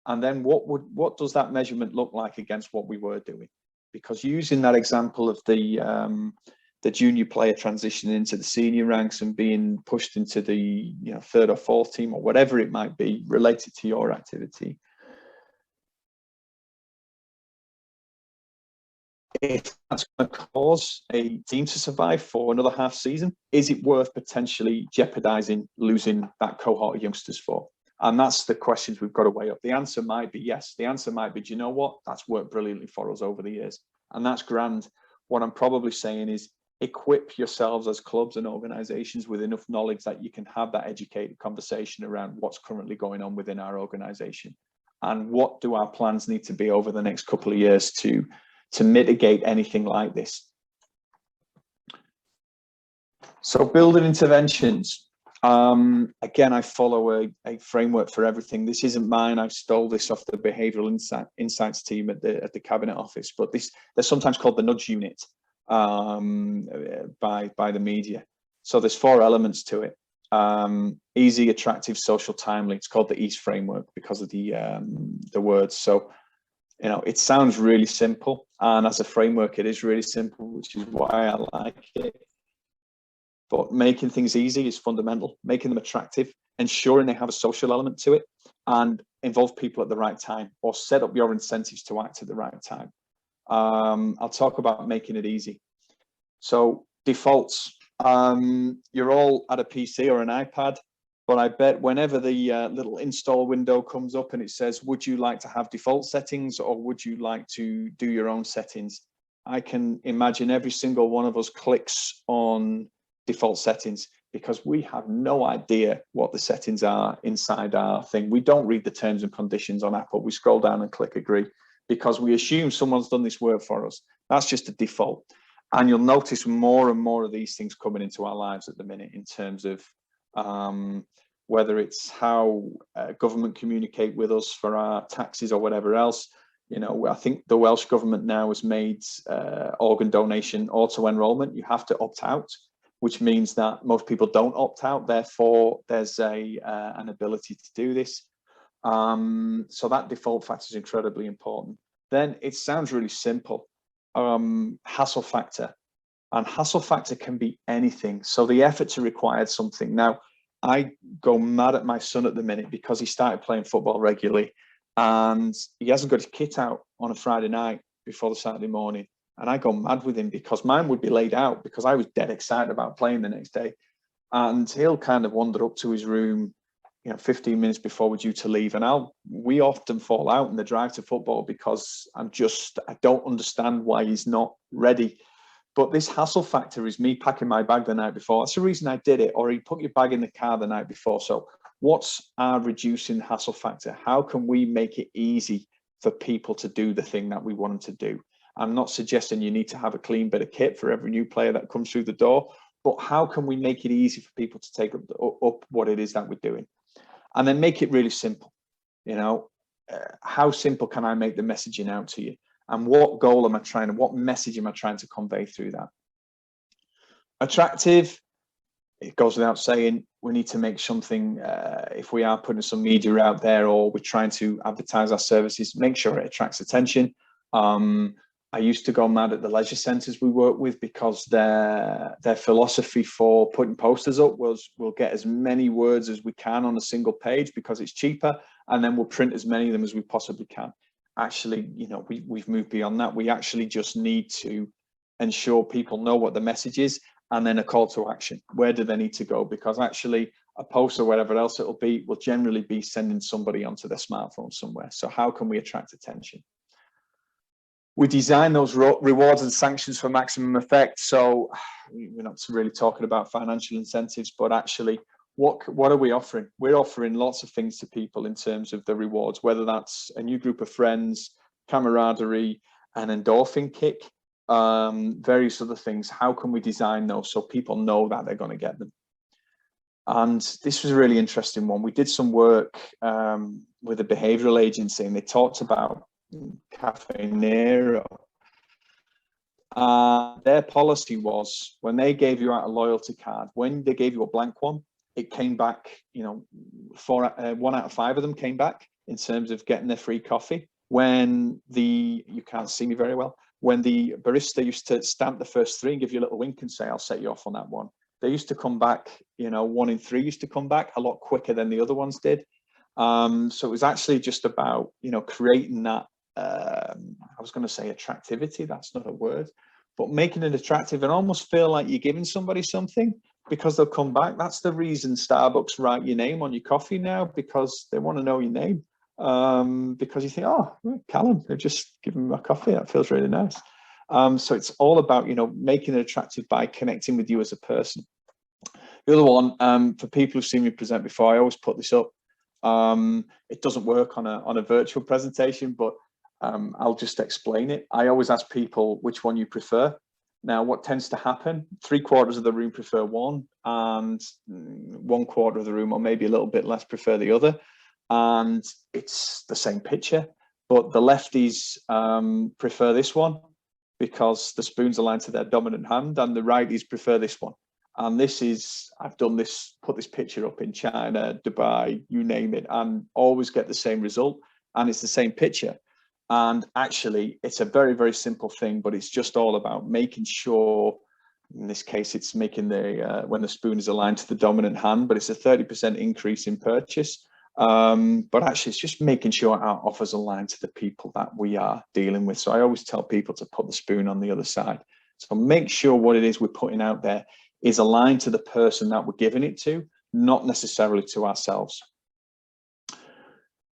And then what does that measurement look like against what we were doing? Because using that example of the junior player transitioning into the senior ranks and being pushed into the third or fourth team or whatever it might be related to your activity, if that's going to cause a team to survive for another half season, is it worth potentially jeopardizing losing that cohort of youngsters for? And that's the questions we've got to weigh up. The answer might be yes. The answer might be, do you know what? That's worked brilliantly for us over the years. And that's grand. What I'm probably saying is equip yourselves as clubs and organizations with enough knowledge that you can have that educated conversation around what's currently going on within our organization. And what do our plans need to be over the next couple of years to mitigate anything like this? So building interventions. Again, I follow a framework for everything. This isn't mine. I stole this off the behavioral insights team at the Cabinet Office, but they're sometimes called the nudge unit by the media. So there's 4 elements to it. Easy, attractive, social, timely. It's called the EASE framework because of the words. So it sounds really simple, and as a framework, it is really simple, which is why I like it. But making things easy is fundamental, making them attractive, ensuring they have a social element to it, and involve people at the right time, or set up your incentives to act at the right time. I'll talk about making it easy. So defaults, you're all at a PC or an iPad, but I bet whenever the little install window comes up and it says, would you like to have default settings or would you like to do your own settings? I can imagine every single one of us clicks on default settings because we have no idea what the settings are inside our thing. We don't read the terms and conditions on Apple. We scroll down and click agree because we assume someone's done this work for us. That's just a default. And you'll notice more and more of these things coming into our lives at the minute in terms of whether it's how government communicate with us for our taxes or whatever else. I think the Welsh government now has made organ donation auto-enrolment. You have to opt out, which means that most people don't opt out. Therefore, there's an ability to do this. So that default factor is incredibly important. then it sounds really simple. Hassle factor. And hassle factor can be anything. So the effort's required something. Now, I go mad at my son at the minute because he started playing football regularly and he hasn't got his kit out on a Friday night before the Saturday morning. And I go mad with him because mine would be laid out because I was dead excited about playing the next day. And he'll kind of wander up to his room, 15 minutes before we're due to leave. And we often fall out in the drive to football because I don't understand why he's not ready. But this hassle factor is me packing my bag the night before. That's the reason I did it. Or you put your bag in the car the night before. So what's our reducing hassle factor? How can we make it easy for people to do the thing that we want them to do? I'm not suggesting you need to have a clean bit of kit for every new player that comes through the door, but how can we make it easy for people to take up what it is that we're doing? And then make it really simple. How simple can I make the messaging out to you? And what goal am I trying to, what message am I trying to convey through that? Attractive, it goes without saying, we need to make something, if we are putting some media out there or we're trying to advertise our services, make sure it attracts attention. I used to go mad at the leisure centres we work with because their philosophy for putting posters up was we'll get as many words as we can on a single page because it's cheaper, and then we'll print as many of them as we possibly can. Actually, we've moved beyond that. We actually just need to ensure people know what the message is and then a call to action. Where do they need to go? Because actually a post or whatever else it'll be will generally be sending somebody onto their smartphone somewhere. So how can we attract attention? We design those rewards and sanctions for maximum effect. So we're not really talking about financial incentives, but actually what are we offering? We're offering lots of things to people in terms of the rewards, whether that's a new group of friends, camaraderie, an endorphin kick, various other things. How can we design those so people know that they're going to get them? And this was a really interesting one. We did some work with a behavioral agency, and they talked about Cafe Nero. Their policy was when they gave you out a loyalty card, when they gave you a blank one, it came back, 1 out of 5 of them came back in terms of getting their free coffee. When you can't see me very well, when the barista used to stamp the first 3 and give you a little wink and say, I'll set you off on that one, they used to come back, 1 in 3 used to come back a lot quicker than the other ones did. So it was actually just about, creating that, I was going to say attractivity, that's not a word, but making it attractive and almost feel like you're giving somebody something because they'll come back. That's the reason Starbucks write your name on your coffee now, because they want to know your name. Because you think, oh, Callum, they've just given me my coffee. That feels really nice. So it's all about, making it attractive by connecting with you as a person. The other one, for people who've seen me present before, I always put this up. It doesn't work on a virtual presentation, but I'll just explain it. I always ask people which one you prefer. Now, what tends to happen, 3/4 of the room prefer one, and 1/4 of the room, or maybe a little bit less, prefer the other. And it's the same picture, but the lefties prefer this one because the spoon's aligned to their dominant hand, and the righties prefer this one. And this is, I've done this, put this picture up in China, Dubai, you name it, and always get the same result. And it's the same picture. And actually, it's a very, very simple thing, but it's just all about making sure, in this case, it's making when the spoon is aligned to the dominant hand, but it's a 30% increase in purchase. But actually, it's just making sure our offers align to the people that we are dealing with. So I always tell people to put the spoon on the other side. So make sure what it is we're putting out there is aligned to the person that we're giving it to, not necessarily to ourselves.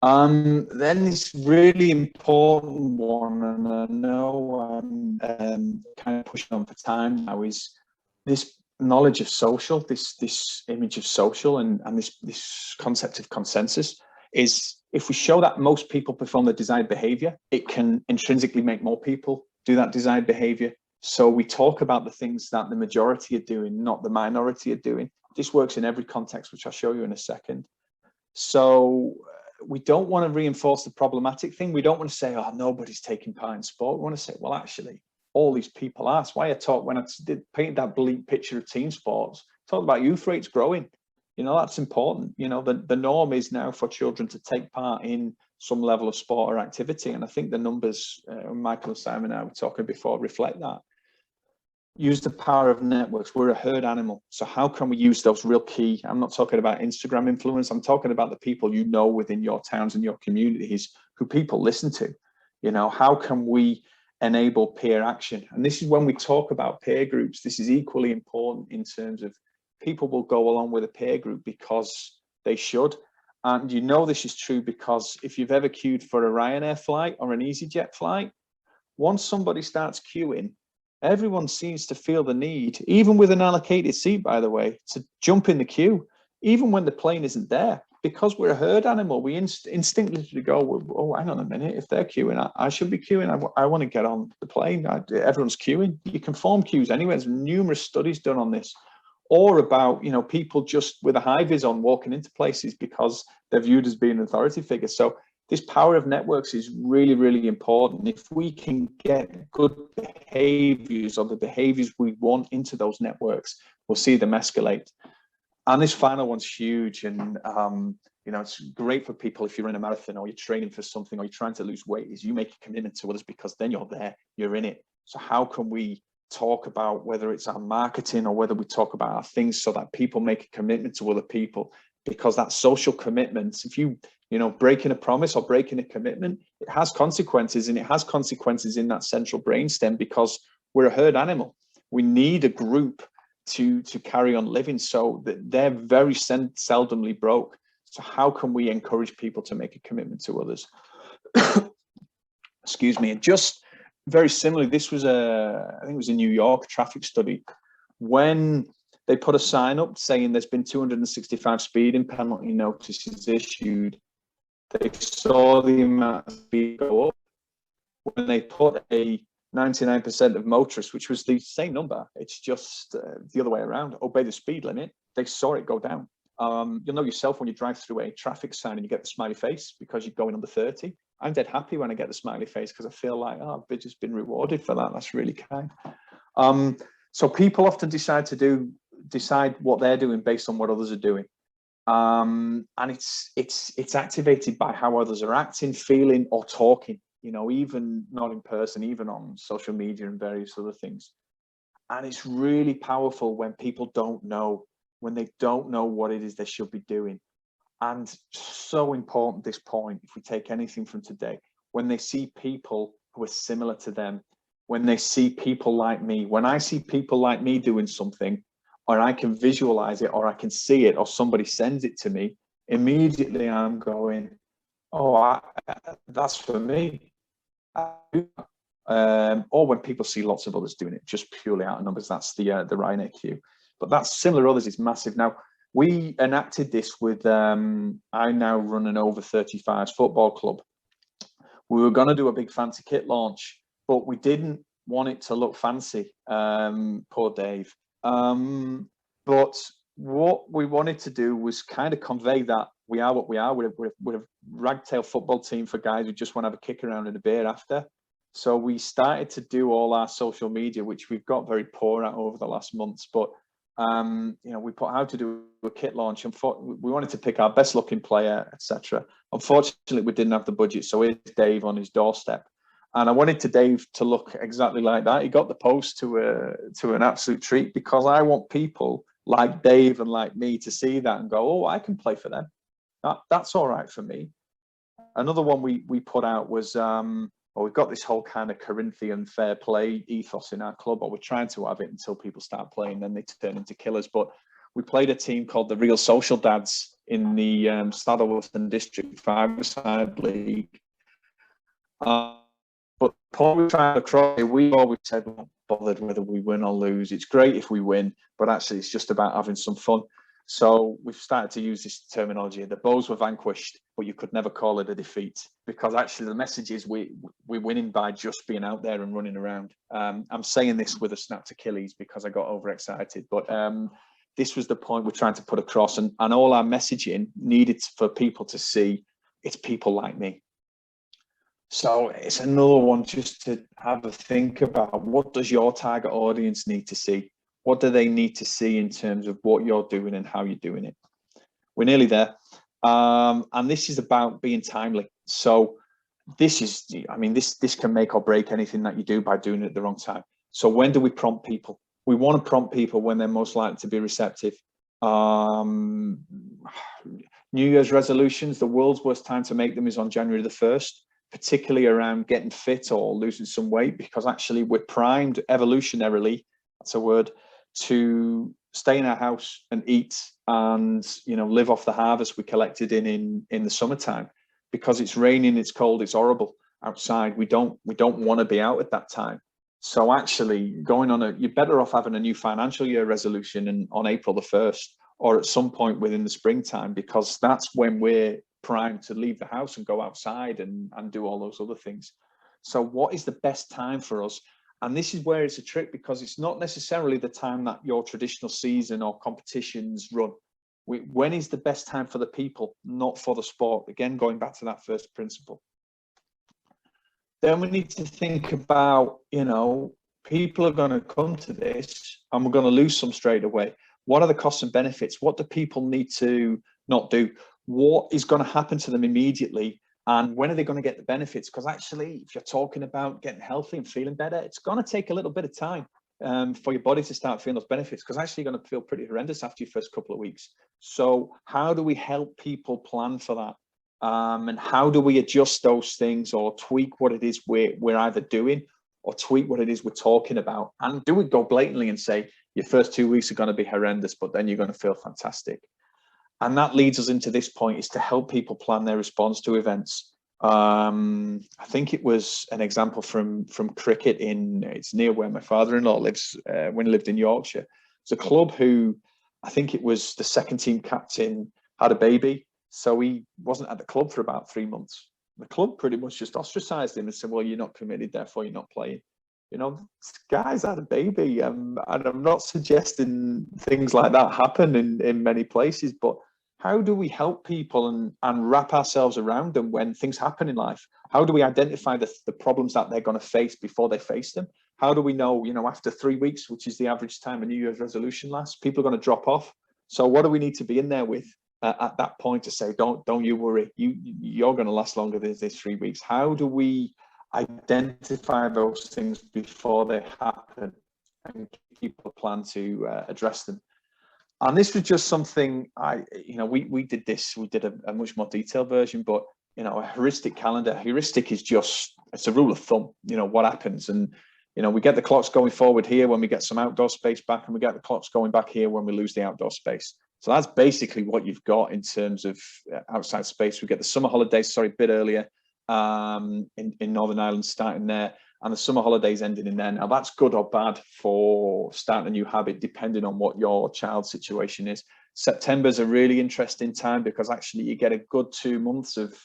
Then this really important one, and I know I'm kind of pushing on for time now, is this knowledge of social, this image of social, and this concept of consensus. Is if we show that most people perform the desired behavior, it can intrinsically make more people do that desired behavior. So we talk about the things that the majority are doing, not the minority are doing. This works in every context, which I'll show you in a second. So we don't want to reinforce the problematic thing. We don't want to say, oh, nobody's taking part in sport. We want to say, well, actually, all these people are. That's why I talked, when I painted that bleak picture of team sports, talked about youth rates growing. That's important. The norm is now for children to take part in some level of sport or activity. And I think the numbers, Michael and Simon and I were talking before, reflect that. Use the power of networks. We're a herd animal. So how can we use those real key? I'm not talking about Instagram influence. I'm talking about the people you know within your towns and your communities who people listen to. You know, how can we enable peer action? And this is when we talk about peer groups. This is equally important in terms of people will go along with a peer group because they should. And you know this is true because if you've ever queued for a Ryanair flight or an EasyJet flight, once somebody starts queuing, everyone seems to feel the need, even with an allocated seat, by the way, to jump in the queue, even when the plane isn't there. Because we're a herd animal, we instinctively go, oh, hang on a minute, if they're queuing, I should be queuing. I want to get on the plane. Everyone's queuing. You can form queues anyway. There's numerous studies done on this, or about, you know, people just with a high vis on walking into places because they're viewed as being an authority figure. So this power of networks is really, really important. If we can get good behaviors or the behaviors we want into those networks, we'll see them escalate. And this final one's huge. And, you know, it's great for people if you're in a marathon or you're training for something or you're trying to lose weight, is you make a commitment to others because then you're there, you're in it. So how can we talk about whether it's our marketing or whether we talk about our things so that people make a commitment to other people? Because that social commitment, if you know, breaking a promise or breaking a commitment, it has consequences, and it has consequences in that central brainstem because we're a herd animal. We need a group to carry on living, so that they're very seldomly broke. So how can we encourage people to make a commitment to others? Excuse me. And just very similarly, this was I think it was a New York traffic study. When they put a sign up saying there's been 265 speeding penalty notices issued, they saw the amount of speed go up. When they put a 99% of motorists, which was the same number, it's just the other way around, obey the speed limit, they saw it go down. You'll know yourself when you drive through a traffic sign and you get the smiley face because you're going under 30. I'm dead happy when I get the smiley face because I feel like, oh, I've just been rewarded for that. That's really kind. So people often decide what they're doing based on what others are doing. And it's activated by how others are acting, feeling, or talking, you know, even not in person, even on social media and various other things. And it's really powerful when people don't know, when they don't know what it is they should be doing. And so important, this point, if we take anything from today, when they see people who are similar to them, when they see people like me, when I see people like me doing something, or I can visualize it, or I can see it, or somebody sends it to me, immediately I'm going, oh, that's for me. Or when people see lots of others doing it, just purely out of numbers, that's the Ryanair queue. But that's similar others is massive. Now, we enacted this with, I now run an over 35s football club. We were going to do a big fancy kit launch, but we didn't want it to look fancy. Poor Dave. But what we wanted to do was kind of convey that we are what we are. We're a ragtail football team for guys who just want to have a kick around and a beer after. So we started to do all our social media, which we've got very poor at over the last months. But you know, we put how to do a kit launch, and we wanted to pick our best looking player, etc. Unfortunately, we didn't have the budget, so here's Dave on his doorstep. And I wanted Dave to look exactly like that. He got the post to an absolute treat, because I want people like Dave and like me to see that and go, oh, I can play for them. That's all right for me. Another one we put out was, well, we've got this whole kind of Corinthian fair play ethos in our club, or we're trying to have it until people start playing, then they turn into killers. But we played a team called the Real Social Dads in the Saddleworth District 5-side league. But Paul was trying to cross it. We always said, we're not bothered whether we win or lose. It's great if we win, but actually it's just about having some fun. So we've started to use this terminology. The Bows were vanquished, but you could never call it a defeat, because actually the message is we're winning by just being out there and running around. I'm saying this with a snapped Achilles because I got overexcited, but this was the point we're trying to put across, and all our messaging needed for people to see it's people like me. So it's another one just to have a think about, what does your target audience need to see? What do they need to see in terms of what you're doing and how you're doing it? We're nearly there. And this is about being timely. So this is, I mean, this can make or break anything that you do by doing it at the wrong time. So when do we prompt people? We want to prompt people when they're most likely to be receptive. New Year's resolutions, the world's worst time to make them is on January the 1st, particularly around getting fit or losing some weight, because actually we're primed evolutionarily, that's a word, to stay in our house and eat and, you know, live off the harvest we collected in the summertime. Because it's raining, it's cold, it's horrible outside. We don't want to be out at that time. So actually going on you're better off having a new financial year resolution and on April the 1st, or at some point within the springtime, because that's when we're primed to leave the house and go outside and do all those other things. So what is the best time for us? And this is where it's a trick, because it's not necessarily the time that your traditional season or competitions run. When is the best time for the people, not for the sport? Again, going back to that first principle. Then we need to think about, you know, people are going to come to this and we're going to lose some straight away. What are the costs and benefits? What do people need to not do? What is going to happen to them immediately? And when are they going to get the benefits? Because actually, if you're talking about getting healthy and feeling better, it's going to take a little bit of time for your body to start feeling those benefits, because actually you're going to feel pretty horrendous after your first couple of weeks. So how do we help people plan for that? And how do we adjust those things or tweak what it is we're either doing, or tweak what it is we're talking about? And do we go blatantly and say, your first 2 weeks are going to be horrendous, but then you're going to feel fantastic? And that leads us into this point, is to help people plan their response to events. I think it was an example from cricket it's near where my father-in-law lives, when he lived in Yorkshire. It's a club who, I think it was the second team captain, had a baby. So he wasn't at the club for about 3 months. The club pretty much just ostracized him and said, well, you're not committed, therefore you're not playing. You know, this guy's had a baby. And I'm not suggesting things like that happen in many places, but how do we help people and wrap ourselves around them when things happen in life? How do we identify the problems that they're going to face before they face them? How do we know, you know, after 3 weeks, which is the average time a New Year's resolution lasts, people are going to drop off? So what do we need to be in there with at that point to say, don't you worry, you're going to last longer than this 3 weeks? How do we identify those things before they happen and people plan to address them? And this was just something we did this. We did a much more detailed version, but, you know, a heuristic calendar. Heuristic is just, it's a rule of thumb, you know, what happens. And, you know, we get the clocks going forward here when we get some outdoor space back, and we get the clocks going back here when we lose the outdoor space. So that's basically what you've got in terms of outside space. We get the summer holidays, a bit earlier in Northern Ireland, starting there, and the summer holidays ending in there. Now, that's good or bad for starting a new habit, depending on what your child's situation is. September is a really interesting time, because actually you get a good 2 months of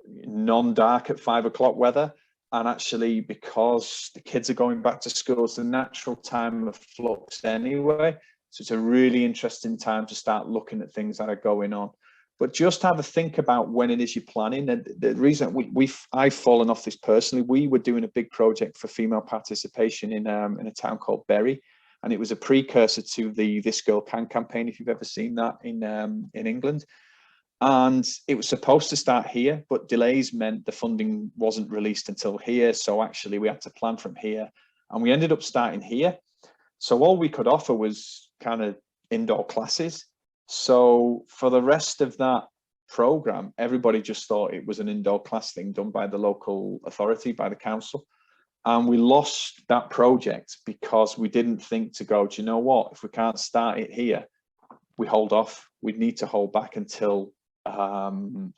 non-dark at 5 o'clock weather. And actually, because the kids are going back to school, it's the natural time of flux anyway. So it's a really interesting time to start looking at things that are going on. But just have a think about when it is you're planning. And the reason I've fallen off this personally, we were doing a big project for female participation in a town called Bury, and it was a precursor to the This Girl Can campaign, if you've ever seen that in England. And it was supposed to start here, but delays meant the funding wasn't released until here. So actually we had to plan from here, and we ended up starting here. So all we could offer was kind of indoor classes. So for the rest of that program, everybody just thought it was an indoor class thing done by the local authority, by the council. And we lost that project because we didn't think to go, do you know what, if we can't start it here, we hold off. We need to hold back until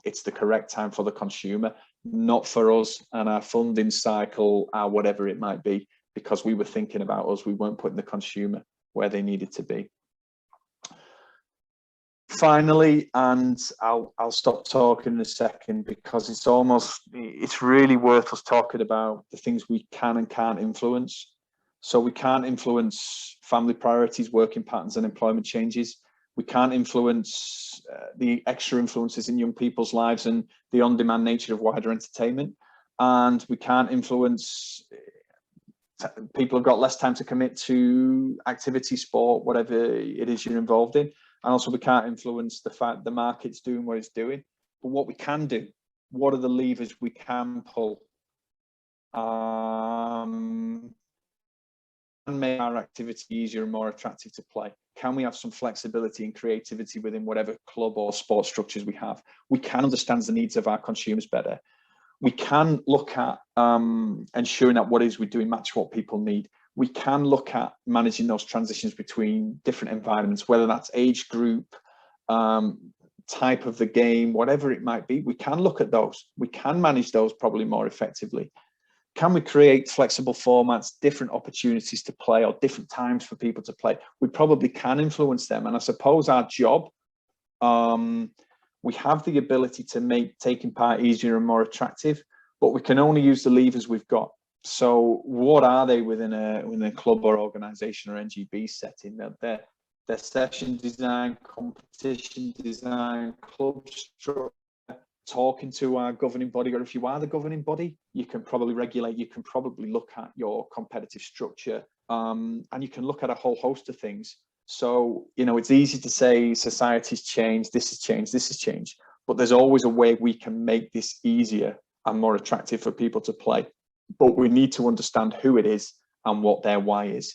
it's the correct time for the consumer, not for us and our funding cycle, or whatever it might be, because we were thinking about us. We weren't putting the consumer where they needed to be. Finally, and I'll stop talking in a second, because it's really worth us talking about the things we can and can't influence. So we can't influence family priorities, working patterns, and employment changes. We can't influence the extra influences in young people's lives and the on-demand nature of wider entertainment. And we can't influence people have got less time to commit to activity, sport, whatever it is you're involved in. And also we can't influence the fact the market's doing what it's doing. But what we can do, what are the levers we can pull? And make our activity easier and more attractive to play? Can we have some flexibility and creativity within whatever club or sports structures we have? We can understand the needs of our consumers better. We can look at ensuring that what it is we're doing match what people need. We can look at managing those transitions between different environments, whether that's age group, type of the game, whatever it might be. We can look at those. We can manage those probably more effectively. Can we create flexible formats, different opportunities to play, or different times for people to play? We probably can influence them. And I suppose our job, we have the ability to make taking part easier and more attractive, but we can only use the levers we've got. So what are they within a club or organization or NGB setting? They're session design, competition design, club structure, talking to our governing body, or if you are the governing body, you can probably regulate, you can probably look at your competitive structure, and you can look at a whole host of things. So, you know, it's easy to say society's changed, this has changed, this has changed, but there's always a way we can make this easier and more attractive for people to play. But we need to understand who it is and what their why is.